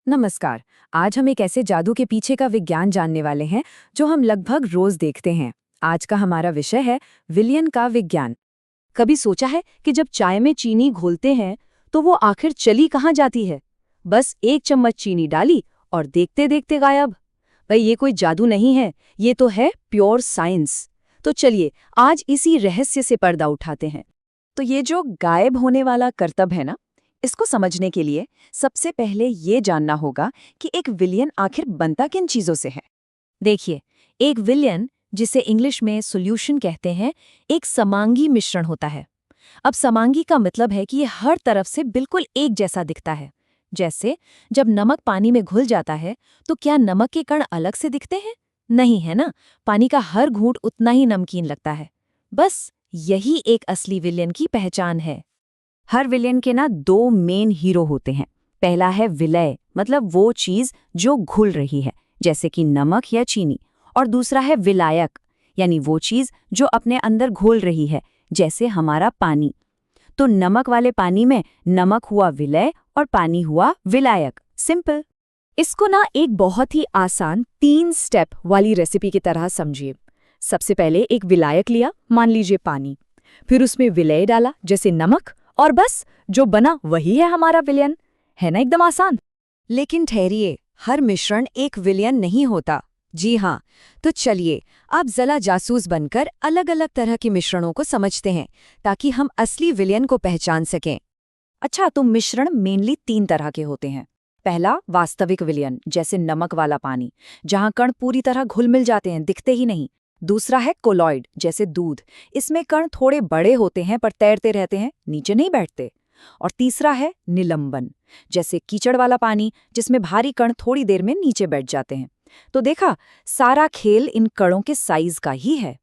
नमस्कार। आज हम एक ऐसे जादू के पीछे का विज्ञान जानने वाले हैं जो हम लगभग रोज देखते हैं। आज का हमारा विषय है विलयन का विज्ञान। कभी सोचा है कि जब चाय में चीनी घोलते हैं तो वो आखिर चली कहाँ जाती है? बस एक चम्मच चीनी डाली और देखते देखते गायब। भाई ये कोई जादू नहीं है, ये तो है प्योर साइंस। तो चलिए आज इसी रहस्य से पर्दा उठाते हैं। तो ये जो गायब होने वाला करतब है ना, इसको समझने के लिए सबसे पहले ये जानना होगा कि एक विलयन आखिर बनता किन चीजों से है। देखिए, एक विलयन, जिसे इंग्लिश में सॉल्यूशन कहते हैं, एक समांगी मिश्रण होता है। अब समांगी का मतलब है कि ये हर तरफ से बिल्कुल एक जैसा दिखता है। जैसे जब नमक पानी में घुल जाता है तो क्या नमक के कण अलग से दिखते हैं? नहीं, है ना। पानी का हर घूंट उतना ही नमकीन लगता है। बस यही एक असली विलयन की पहचान है। हर विलयन के ना दो मेन हीरो होते हैं। पहला है विलय, मतलब वो चीज जो घुल रही है, जैसे कि नमक या चीनी। और दूसरा है विलायक, यानी वो चीज जो अपने अंदर घोल रही है, जैसे हमारा पानी। तो नमक वाले पानी में नमक हुआ विलय और पानी हुआ विलायक। सिंपल। इसको ना एक बहुत ही आसान 3 स्टेप वाली रेसिपी की तरह समझिए। सबसे पहले एक विलायक लिया, मान लीजिए पानी। फिर उसमें विलय डाला, जैसे नमक, और बस जो बना वही है हमारा विलयन। है ना एकदम आसान। लेकिन ठहरिए, हर मिश्रण एक विलयन नहीं होता। जी हाँ, तो चलिए अब जरा जासूस बनकर अलग अलग तरह के मिश्रणों को समझते हैं, ताकि हम असली विलयन को पहचान सकें। अच्छा, तो मिश्रण मेनली 3 तरह के होते हैं। पहला वास्तविक विलयन, जैसे नमक वाला पानी, जहां कण पूरी तरह घुल मिल जाते हैं, दिखते ही नहीं। दूसरा है कोलॉइड, जैसे दूध। इसमें कण थोड़े बड़े होते हैं पर तैरते रहते हैं, नीचे नहीं बैठते। और तीसरा है निलंबन, जैसे कीचड़ वाला पानी, जिसमें भारी कण थोड़ी देर में नीचे बैठ जाते हैं। तो देखा, सारा खेल इन कणों के साइज का ही है।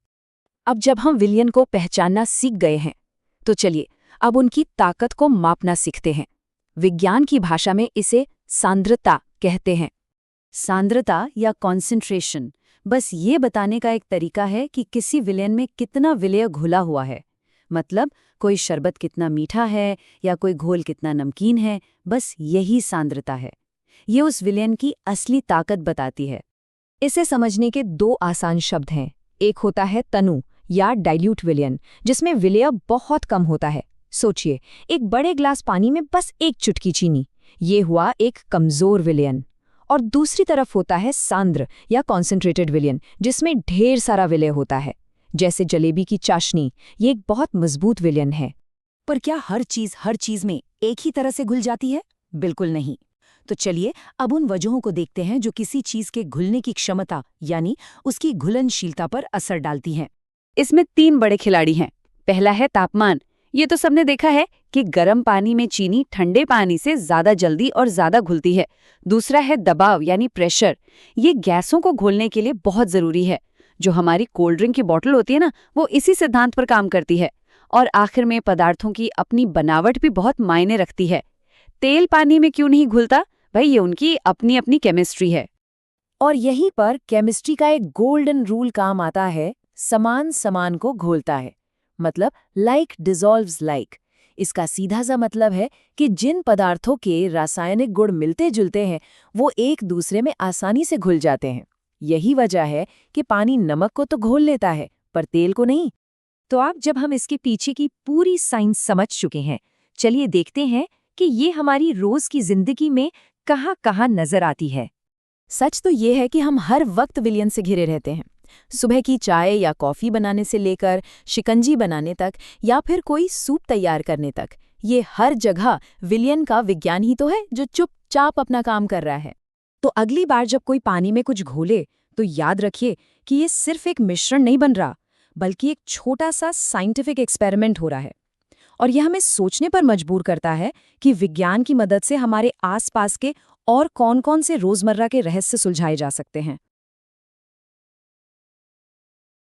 अब जब हम विलयन को पहचानना सीख गए हैं, तो चलिए अब उनकी ताकत को मापना सीखते हैं। विज्ञान की भाषा में इसे सांद्रता कहते हैं। सांद्रता या कॉन्सेंट्रेशन बस ये बताने का एक तरीका है कि किसी विलयन में कितना विलय घुला हुआ है। मतलब कोई शरबत कितना मीठा है या कोई घोल कितना नमकीन है, बस यही सांद्रता है। ये उस विलयन की असली ताकत बताती है। इसे समझने के 2 आसान शब्द हैं। एक होता है तनु या डाइल्यूट विलयन, जिसमें विलय बहुत कम होता है। सोचिए, एक बड़े ग्लास पानी में बस एक चुटकी चीनी। ये हुआ एक कमजोर विलयन। और दूसरी तरफ होता है सांद्र या कॉन्सेंट्रेटेड विलयन, जिसमें ढेर सारा विलय होता है, जैसे जलेबी की चाशनी। ये एक बहुत मजबूत विलयन है। पर क्या हर चीज में एक ही तरह से घुल जाती है? बिल्कुल नहीं। तो चलिए अब उन वजहों को देखते हैं जो किसी चीज के घुलने की क्षमता, यानी उसकी घुलनशीलता पर असर डालती हैं। इसमें 3 बड़े खिलाड़ी हैं। पहला है तापमान। ये तो सबने देखा है कि गर्म पानी में चीनी ठंडे पानी से ज्यादा जल्दी और ज्यादा घुलती है। दूसरा है दबाव, यानी प्रेशर। ये गैसों को घोलने के लिए बहुत जरूरी है। जो हमारी कोल्ड ड्रिंक की बोतल होती है ना, वो इसी सिद्धांत पर काम करती है। और आखिर में पदार्थों की अपनी बनावट भी बहुत मायने रखती है। तेल पानी में क्यों नहीं घुलता? भाई ये उनकी अपनी अपनी केमिस्ट्री है। और यहीं पर केमिस्ट्री का एक गोल्डन रूल काम आता है। समान समान को घोलता है, मतलब लाइक डिसॉल्व्स लाइक। इसका सीधा सा मतलब है कि जिन पदार्थों के रासायनिक गुण मिलते जुलते हैं, वो एक दूसरे में आसानी से घुल जाते हैं। यही वजह है कि पानी नमक को तो घोल लेता है, पर तेल को नहीं। तो अब जब हम इसके पीछे की पूरी साइंस समझ चुके हैं, चलिए देखते हैं कि ये हमारी रोज की जिंदगी में कहाँ कहाँ नजर आती है। सच तो ये है कि हम हर वक्त विलयन से घिरे रहते हैं। सुबह की चाय या कॉफ़ी बनाने से लेकर शिकंजी बनाने तक, या फिर कोई सूप तैयार करने तक, ये हर जगह विलयन का विज्ञान ही तो है जो चुपचाप अपना काम कर रहा है। तो अगली बार जब कोई पानी में कुछ घोले, तो याद रखिए कि ये सिर्फ एक मिश्रण नहीं बन रहा, बल्कि एक छोटा सा साइंटिफिक एक्सपेरिमेंट हो रहा है। और यह हमें सोचने पर मजबूर करता है कि विज्ञान की मदद से हमारे आसपास के और कौन-कौन से रोजमर्रा के रहस्य सुलझाए जा सकते हैं।